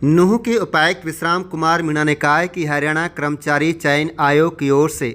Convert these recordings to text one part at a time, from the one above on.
नूंह के उपायुक्त विश्राम कुमार मीणा ने कहा है कि हरियाणा कर्मचारी चयन आयोग की ओर से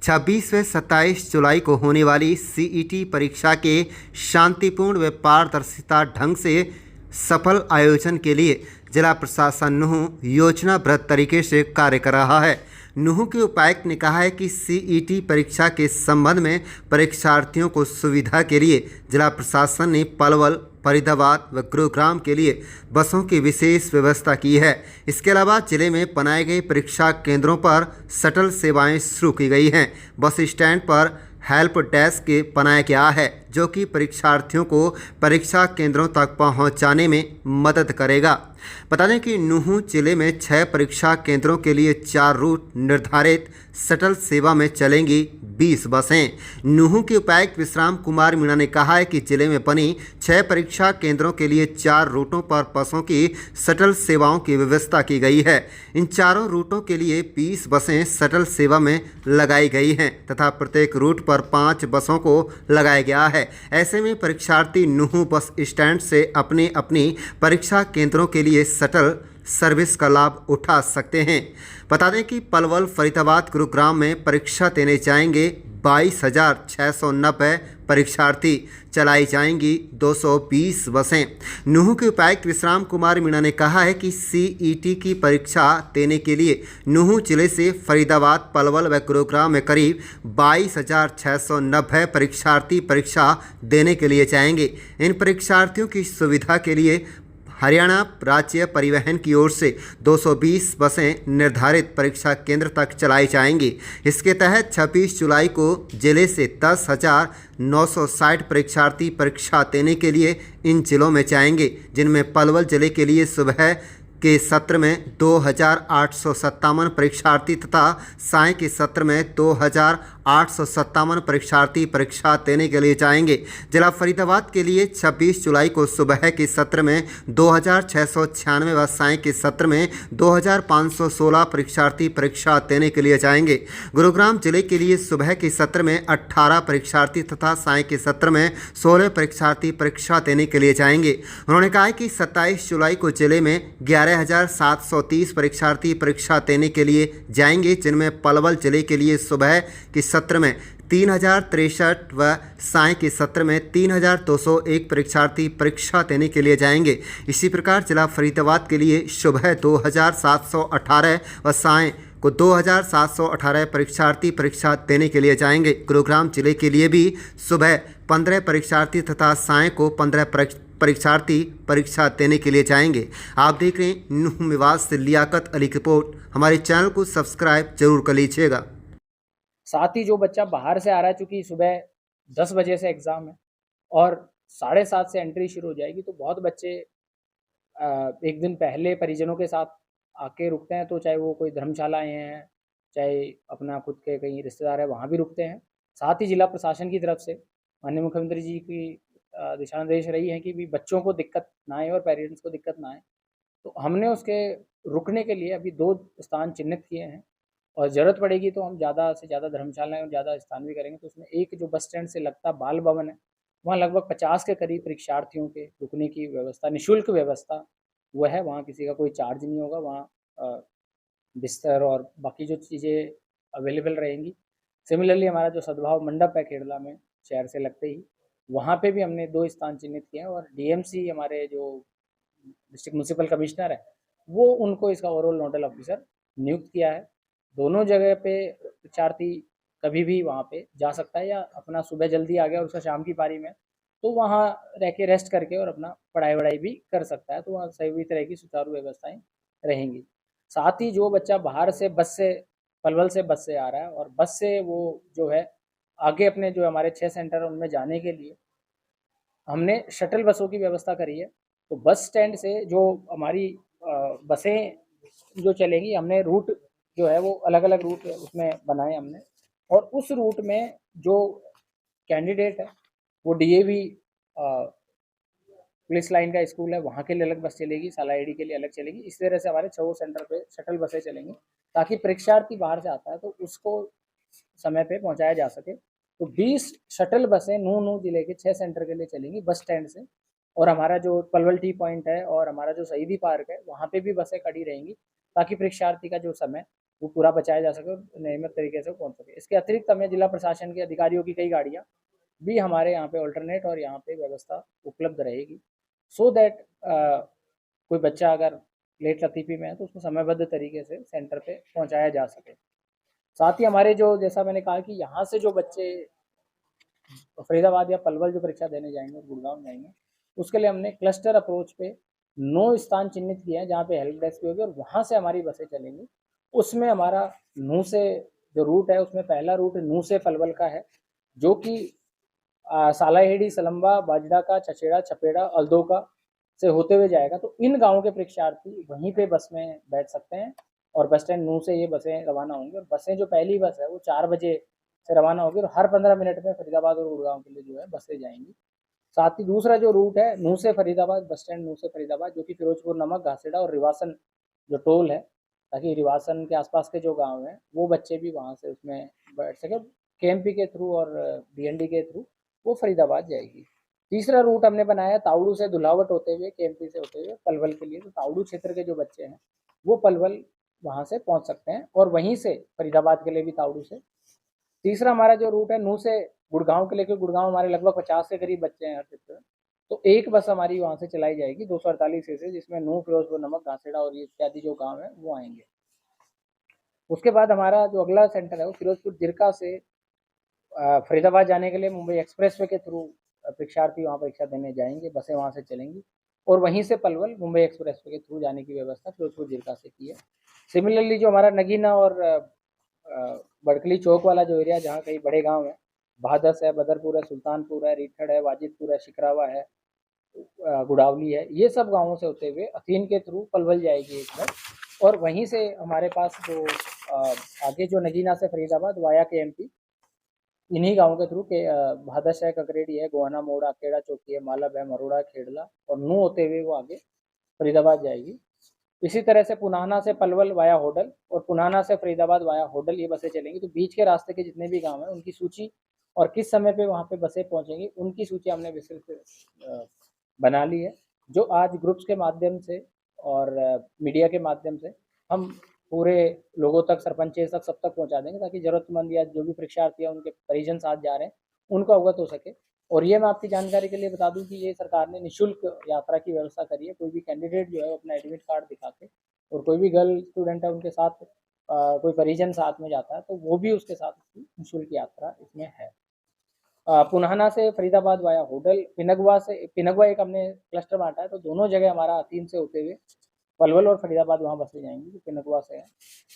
26 व 27 जुलाई को होने वाली सीईटी परीक्षा के शांतिपूर्ण व पारदर्शिता ढंग से सफल आयोजन के लिए जिला प्रशासन नूंह योजनाबद्ध तरीके से कार्य कर रहा है। नूंह के उपायुक्त ने कहा है कि सीईटी परीक्षा के संबंध में परीक्षार्थियों को सुविधा के लिए जिला प्रशासन ने पलवल, फरीदाबाद व गुरुग्राम के लिए बसों की विशेष व्यवस्था की है। इसके अलावा जिले में बनाए गए परीक्षा केंद्रों पर शटल सेवाएं शुरू की गई हैं। बस स्टैंड पर हेल्प डेस्क बनाया गया है जो कि परीक्षार्थियों को परीक्षा केंद्रों तक पहुंचाने में मदद करेगा। बता दें कि नूंह जिले में 6 परीक्षा केंद्रों के लिए 4 रूट निर्धारित शटल सेवा में चलेंगी 20 बसें। नूंह के उपायुक्त विश्राम कुमार मीणा ने कहा है कि जिले में बनी 6 परीक्षा केंद्रों के लिए 4 रूटों पर बसों की शटल सेवाओं की व्यवस्था की गई है। इन चारों रूटों के लिए 20 बसें शटल सेवा में लगाई गई हैं तथा प्रत्येक रूट पर 5 बसों को लगाया गया है। ऐसे में परीक्षार्थी नूंह बस स्टैंड से अपनी अपनी परीक्षा केंद्रों के लिए शटल सर्विस का लाभ उठा सकते हैं। बता दें कि पलवल, फरीदाबाद, गुरुग्राम में परीक्षा देने जाएंगे 22,690 परीक्षार्थी, चलाई जाएंगी 220 बसें। नूंह के उपायुक्त विश्राम कुमार मीणा ने कहा है कि सीईटी की परीक्षा देने के लिए नूंह जिले से फरीदाबाद, पलवल व गुरुग्राम में करीब 22,690 परीक्षार्थी परीक्षा देने के लिए जाएंगे। इन परीक्षार्थियों की सुविधा के लिए हरियाणा राज्य परिवहन की ओर से 220 बसें निर्धारित परीक्षा केंद्र तक चलाई जाएंगी। इसके तहत 26 जुलाई को जिले से 10,960 परीक्षार्थी परीक्षा देने के लिए इन जिलों में जाएंगे, जिनमें पलवल जिले के लिए सुबह के सत्र में 2,857 परीक्षार्थी तथा साय के सत्र में 2,857 परीक्षार्थी परीक्षा देने के लिए जाएंगे। जिला फरीदाबाद के लिए 26 जुलाई को सुबह के सत्र में 2,696 व साय के सत्र में 2,516 परीक्षार्थी परीक्षा देने के लिए जाएंगे। गुरुग्राम जिले के लिए सुबह के सत्र में 18 परीक्षार्थी तथा साय के सत्र में 16 परीक्षार्थी परीक्षा देने के लिए जाएंगे। उन्होंने कहा कि 27 जुलाई को जिले में 11,730 परीक्षार्थी परीक्षा देने के लिए जाएंगे, जिनमें पलवल जिले के लिए सुबह के सत्र में 3,063 व साय के सत्र में 3,201 परीक्षार्थी परीक्षा देने के लिए जाएंगे। इसी प्रकार जिला फरीदाबाद के लिए सुबह 2,718 व साय को 2,718 परीक्षार्थी परीक्षा देने के लिए जाएंगे। गुरुग्राम जिले के लिए भी सुबह 15 परीक्षार्थी तथा साय को 15 परीक्षार्थी परीक्षा देने के लिए जाएंगे। आप देख रहे हैं नूंह निवास से लियाकत अली की रिपोर्ट। हमारे चैनल को सब्सक्राइब जरूर कर लीजिएगा। साथ ही जो बच्चा बाहर से आ रहा है, चूँकि सुबह 10 बजे से एग्ज़ाम है और 7:30 से एंट्री शुरू हो जाएगी, तो बहुत बच्चे एक दिन पहले परिजनों के साथ आके रुकते हैं, तो चाहे वो कोई धर्मशालाएँ हैं, चाहे अपना खुद के कहीं रिश्तेदार है, वहाँ भी रुकते हैं। साथ ही जिला प्रशासन की तरफ से माननीय मुख्यमंत्री जी की दिशा निर्देश रही है कि भी बच्चों को दिक्कत ना आए और पेरेंट्स को दिक्कत ना आए, तो हमने उसके रुकने के लिए अभी 2 स्थान चिन्हित किए हैं और ज़रूरत पड़ेगी तो हम ज़्यादा से ज़्यादा धर्मशालाएँ और ज़्यादा स्थान भी करेंगे। तो उसमें एक जो बस स्टैंड से लगता बाल भवन है, वहाँ लगभग 50 के करीब परीक्षार्थियों के रुकने की व्यवस्था, निःशुल्क व्यवस्था वो है। वहाँ किसी का कोई चार्ज नहीं होगा, वहाँ बिस्तर और बाकी जो चीज़ें अवेलेबल रहेंगी। सिमिलरली हमारा जो सद्भाव मंडप है खेड़ला में, शहर से लगते ही, वहाँ पे भी हमने 2 स्थान चिन्हित किए हैं और डीएमसी हमारे जो डिस्ट्रिक्ट म्युनिसिपल कमिश्नर है, वो उनको इसका ओवरऑल नोडल ऑफिसर नियुक्त किया है। दोनों जगह पे परीक्षार्थी कभी भी वहाँ पे जा सकता है, या अपना सुबह जल्दी आ गया और उसका शाम की पारी में, तो वहाँ रह के रेस्ट करके और अपना पढ़ाई-वढ़ाई भी कर सकता है। तो वहाँ सभी तरह की सुचारू व्यवस्थाएँ रहेंगी। साथ ही जो बच्चा बाहर से बस से, पलवल से बस से आ रहा है और बस से वो जो है आगे अपने जो हमारे 6 सेंटर है उनमें जाने के लिए हमने शटल बसों की व्यवस्था करी है। तो बस स्टैंड से जो हमारी बसें जो चलेंगी, हमने रूट जो है वो अलग-अलग रूट उसमें बनाए हमने, और उस रूट में जो कैंडिडेट है वो डीएवी पुलिस लाइन का स्कूल है, वहाँ के लिए अलग बस चलेगी, सालाईडी के लिए अलग चलेगी। इस तरह से हमारे 6 सेंटर पे शटल बसें चलेंगी ताकि परीक्षार्थी बाहर से आता है तो उसको समय पे पहुँचाया जा सके। तो 20 शटल बसें नूंह जिले के 6 सेंटर के लिए चलेंगी बस स्टैंड से, और हमारा जो पलवल टी पॉइंट है और हमारा जो शहीदी पार्क है वहाँ पे भी बसें खड़ी रहेंगी, ताकि परीक्षार्थी का जो समय वो पूरा बचाया जा सके और नियमित तरीके से पहुँच सके। इसके अतिरिक्त हमें जिला प्रशासन के अधिकारियों की कई गाड़ियाँ भी हमारे यहाँ पे ऑल्टरनेट और यहाँ पे व्यवस्था उपलब्ध रहेगी, सो दैट कोई बच्चा अगर लेट लतीफ़ी में है तो उसको समयबद्ध तरीके से सेंटर पे पहुँचाया जा सके। साथ ही हमारे जो, जैसा मैंने कहा कि यहाँ से जो बच्चे फरीदाबाद या पलवल जो परीक्षा देने जाएंगे और गुड़गांव जाएंगे, उसके लिए हमने क्लस्टर अप्रोच पे 9 स्थान चिन्हित किए हैं जहाँ पे हेल्प डेस्क भी होगी और वहाँ से हमारी बसें चलेंगी। उसमें हमारा नूह से जो रूट है उसमें पहला रूट नूह से पलवल का है, जो कि सालाहेड़ी, सलम्बा, बाजड़ा का, चचेड़ा, छपेड़ा, अल्दोका से होते हुए जाएगा। तो इन गाँवों के परीक्षार्थी वहीं पे बस में बैठ सकते हैं और बस स्टैंड नूह से ये बसें रवाना होंगी और बसें जो पहली बस है वो 4 बजे से रवाना होगी और हर 15 मिनट में फरीदाबाद और गुड़गांव के लिए जो है बसें जाएंगी। साथ ही दूसरा जो रूट है नूह से फरीदाबाद, बस स्टैंड नूह से फरीदाबाद, जो कि फिरोजपुर नमक, घासेड़ा और रिवासन जो टोल है, ताकि रिवासन के आसपास के जो गांव हैं वो बच्चे भी वहाँ से उसमें बैठ सके। केएमपी के थ्रू और डीएनडी के थ्रू वो फरीदाबाद जाएगी। तीसरा रूट हमने बनाया ताउड़ू से दुलावट होते हुए, केएमपी से होते हुए पलवल के लिए। तो ताउड़ू क्षेत्र के जो बच्चे हैं वो पलवल वहाँ से पहुँच सकते हैं और वहीं से फरीदाबाद के लिए भी ताउड़ू से। तीसरा हमारा जो रूट है नूह से गुड़गांव के लिए, क्योंकि गुड़गांव हमारे लगभग 50 के करीब बच्चे हैं हर शिफ्ट में, तो एक बस हमारी वहाँ से चलाई जाएगी 248 से, जिसमें नूह, फिरोजपुर नमक, घासेड़ा और ये इत्यादि जो गाँव है वो आएंगे। उसके बाद हमारा जो अगला सेंटर है वो फिरोजपुर जिरका से फरीदाबाद जाने के लिए मुंबई एक्सप्रेसवे के थ्रू परीक्षार्थी वहाँ परीक्षा देने जाएंगे, बसें वहाँ से चलेंगी और वहीं से पलवल मुंबई एक्सप्रेसवे के थ्रू जाने की व्यवस्था फिरोजपुर जिरका से की है। सिमिलरली जो हमारा नगीना और बड़कली चौक वाला जो एरिया, जहाँ कई बड़े गांव हैं, भादस है, बदरपुर है, सुल्तानपुर है, रीठड़ है, वाजिदपुर है, शिकरावा है, गुड़ावली है, ये सब गांवों से होते हुए अथीन के थ्रू पलवल जाएगी एक बस और वहीं से हमारे पास जो आगे जो नगीना से फरीदाबाद वाया के एमपी, इन्हीं गाँवों के थ्रू के भादस है, ककरेड़ी है, गोहाना मोड़, अकेड़ा चौकी है, मालब है, मरोड़ा, खेड़ला और नूह होते हुए वो आगे फरीदाबाद जाएगी। इसी तरह से पुनाना से पलवल वाया होडल और पुनाना से फरीदाबाद वाया होडल ये बसें चलेंगी। तो बीच के रास्ते के जितने भी गांव हैं उनकी सूची और किस समय पे वहाँ पे बसें पहुँचेंगी उनकी सूची हमने विस्तृत बना ली है, जो आज ग्रुप्स के माध्यम से और मीडिया के माध्यम से हम पूरे लोगों तक, सरपंचें तक, सब तक पहुँचा देंगे, ताकि ज़रूरतमंद या जो भी परीक्षार्थी हैं उनके परिजन साथ जा रहे हैं उनको अवगत हो सके। और ये मैं आपकी जानकारी के लिए बता दूं कि ये सरकार ने निःशुल्क यात्रा की व्यवस्था करी है। कोई भी कैंडिडेट जो है वो अपना एडमिट कार्ड दिखा के, और कोई भी गर्ल स्टूडेंट है उनके साथ कोई परिजन साथ में जाता है तो वो भी उसके साथ उसकी निःशुल्क यात्रा इसमें है। पुनाना से फरीदाबाद वाया होडल, पिनगवा एक हमने क्लस्टर बांटा है, तो दोनों जगह हमारा तीन से होते हुए पलवल और फरीदाबाद वहाँ बसें जाएंगी जो पिनगवा से है।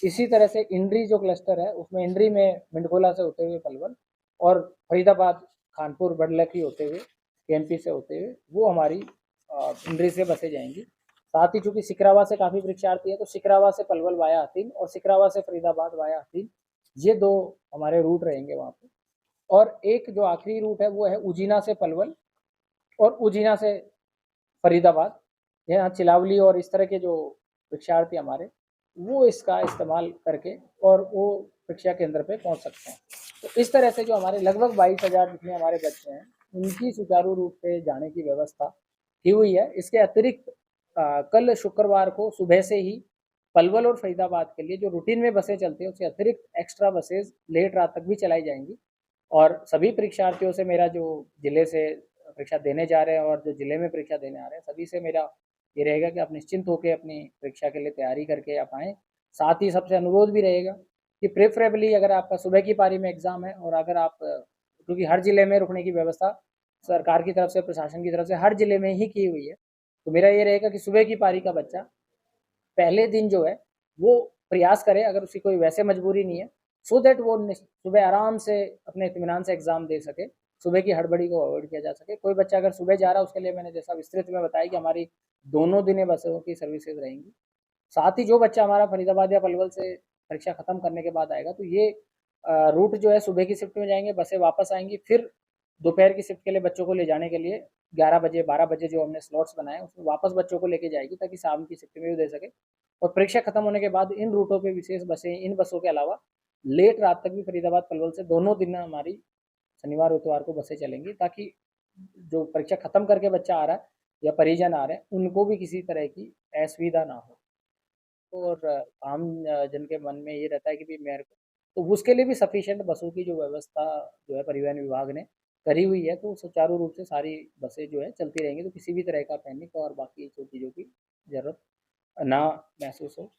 इसी तरह से इंड्री जो क्लस्टर है उसमें इंड्री में मिंडकोला से होते हुए पलवल और फरीदाबाद, खानपुर, बड़लखी होते हुए, केएमपी से होते हुए वो हमारी इंड्री से बसें जाएंगी। साथ ही चूँकि सिकरावा से काफ़ी परीक्षार्थी है तो सिकरावा से पलवल वाया हथीन और सिकरावा से फरीदाबाद वाया हथीन, ये दो हमारे रूट रहेंगे वहाँ पे। और एक जो आखिरी रूट है वो है उजीना से पलवल और उजीना से फरीदाबाद। यहाँ चिलावली और इस तरह के जो परीक्षार्थी हमारे वो इसका इस्तेमाल करके और वो परीक्षा केंद्र पे पहुँच सकते हैं। तो इस तरह से जो हमारे लगभग 22,000 जितने हमारे बच्चे हैं उनकी सुचारू रूप से जाने की व्यवस्था की हुई है। इसके अतिरिक्त कल शुक्रवार को सुबह से ही पलवल और फरीदाबाद के लिए जो रूटीन में बसें चलती हैं उससे अतिरिक्त एक्स्ट्रा बसेज लेट रात तक भी चलाई जाएंगी। और सभी परीक्षार्थियों से मेरा, जो जिले से परीक्षा देने जा रहे हैं और जो जिले में परीक्षा देने आ रहे हैं, सभी से मेरा ये रहेगा कि आप निश्चिंत होकर अपनी परीक्षा के लिए तैयारी करके आप आएँ। साथ ही सबसे अनुरोध भी रहेगा कि प्रेफरेबली अगर आपका सुबह की पारी में एग्ज़ाम है और अगर आप, क्योंकि हर ज़िले में रुकने की व्यवस्था सरकार की तरफ से, प्रशासन की तरफ से हर ज़िले में ही की हुई है, तो मेरा ये रहेगा कि सुबह की पारी का बच्चा पहले दिन जो है वो प्रयास करे, अगर उसकी कोई वैसे मजबूरी नहीं है, सो दैट वो सुबह आराम से अपने इत्मीनान से एग्ज़ाम दे सके, सुबह की हड़बड़ी को अवॉइड किया जा सके। कोई बच्चा अगर सुबह जा रहा है उसके लिए मैंने जैसा विस्तृत में बताया कि हमारी दोनों दिन बसों की सर्विसेज रहेंगी। साथ ही जो बच्चा हमारा फरीदाबाद या पलवल से परीक्षा ख़त्म करने के बाद आएगा तो ये रूट जो है सुबह की शिफ्ट में जाएंगे, बसें वापस आएंगी, फिर दोपहर की शिफ्ट के लिए बच्चों को ले जाने के लिए 11 बजे 12 बजे जो हमने स्लॉट्स बनाए उसमें वापस बच्चों को लेके जाएगी, ताकि शाम की शिफ्ट में भी दे सके। और परीक्षा खत्म होने के बाद इन रूटों पे विशेष बसें, इन बसों के अलावा लेट रात तक भी फरीदाबाद पलवल से दोनों दिन हमारी शनिवार इतवार को बसें चलेंगी, ताकि जो परीक्षा खत्म करके बच्चा आ रहा है या परिजन आ रहे हैं उनको भी किसी तरह की असुविधा ना हो। और आम जन के मन में ये रहता है कि भी मेरे को तो उसके लिए भी सफिशिएंट बसों की जो व्यवस्था जो है परिवहन विभाग ने करी हुई है, तो सुचारू रूप से सारी बसें जो है चलती रहेंगी, तो किसी भी तरह का पैनिक और बाकी जो चीज़ों की ज़रूरत ना महसूस हो।